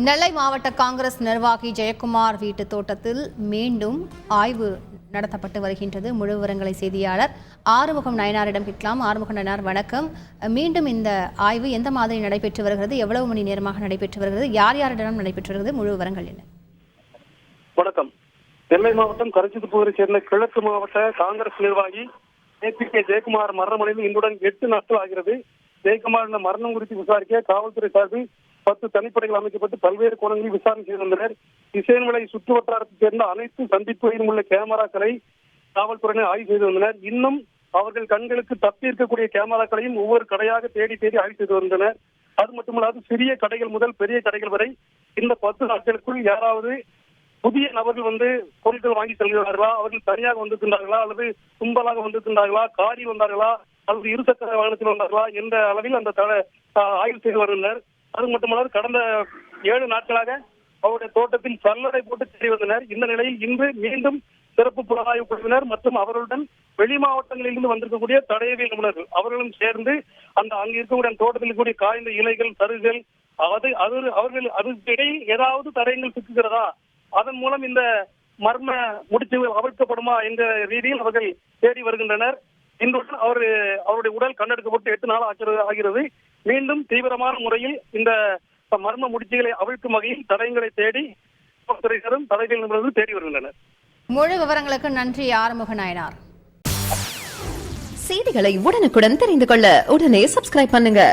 நெல்லை மாவட்ட காங்கிரஸ் நிர்வாகி ஜெயக்குமார் வீட்டு தோட்டத்தில் மீண்டும் ஆய்வு நடத்தப்பட்டு வருகின்றது. முழு விவரங்களை செய்தியாளர் ஆறுமுகம் நயனாரிடம் கேட்கலாம். ஆறுமுகம் நயனார், வணக்கம். மீண்டும் இந்த ஆய்வு எந்த மாதிரி நடைபெற்று வருகிறது? எவ்வளவு மணி நேரமாக நடைபெற்று வருகிறது? யார் யாரிடம் நடைபெற்று வருகிறது? முழு விவரங்கள் என்ன? வணக்கம். நெல்லை மாவட்டம் கரச்சித்துப்பூரை சேர்ந்த கிழக்கு மாவட்ட காங்கிரஸ் நிர்வாகி APK ஜெயக்குமார் மரணமடைந்து இன்றுடன் 8 நாட்கள் ஆகிறது. ஜெயக்குமார் மரணம் குறித்து விசாரிக்க காவல்துறை சார்பில் 10 தனிப்படைகள் அமைக்கப்பட்டு பல்வேறு கோணங்களில் விசாரணை செய்து வந்தனர். இசையன்மலை சுற்று வட்டாரத்தைச் சேர்ந்த அனைத்து சந்திப்புகளிலும் உள்ள கேமராக்களை காவல்துறையினர் ஆய்வு செய்து வந்தனர். இன்னும் அவர்கள் கண்களுக்கு தப்பி இருக்கக்கூடிய கேமராக்களையும் ஒவ்வொரு கடையாக தேடி ஆய்வு செய்து வந்தனர். அது மட்டுமல்லாது சிறிய கடைகள் முதல் பெரிய கடைகள் வரை இந்த 10 நாட்களுக்குள் யாராவது புதிய நபர்கள் பொருட்கள் வாங்கி செல்கிறார்களா, அவர்கள் தனியாக வந்திருக்கின்றார்களா அல்லது கும்பலாக வந்திருக்கின்றார்களா, காரில் வந்தார்களா அல்லது இருசக்கர வாகனத்தில் வந்தார்களா என்ற அளவில் அந்த ஆய்வு செய்து வருகின்றனர். அது மட்டுமல்லாது கடந்த 7 நாட்களாக அவருடைய தோட்டத்தில் சல்லடை போட்டு தேடி வந்தனர். இந்த நிலையில் இன்று மீண்டும் சிறப்பு புலனாய்வு குழுவினர் மற்றும் அவர்களுடன் வெளி மாவட்டங்களிலிருந்து வந்திருக்கக்கூடிய தடயவியல் நிபுணர்கள் அவர்களும் சேர்ந்து அங்கு இருக்கக்கூடிய தோட்டத்தில் இருக்கக்கூடிய காய்ந்த இலைகள், சருகுகள் அவர்கள் அதுக்கு இடையில் ஏதாவது தடயங்கள் சிக்குகிறதா, அதன் மூலம் இந்த மர்ம முடிச்சுகள் அவிழ்க்கப்படுமா என்ற ரீதியில் அவர்கள் தேடி வருகின்றனர். இன்றுடன் அவருடைய உடல் கண்டெடுக்கப்பட்டு 8 நாள் ஆகிறது. மீண்டும் தீவிரமான முறையில் இந்த மர்ம முடிச்சுகளை அவிழ்க்கும் வகையில் தடயங்களை தேடி துறையினரும் தடயவியல் நிபுணர்கள் தேடி வருகின்றனர். முழு விவரங்களுக்கு நன்றி ஆறுமுக நாயனார். செய்திகளை உடனுக்குடன் தெரிந்து கொள்ள உடனே சப்ஸ்கிரைப் பண்ணுங்க.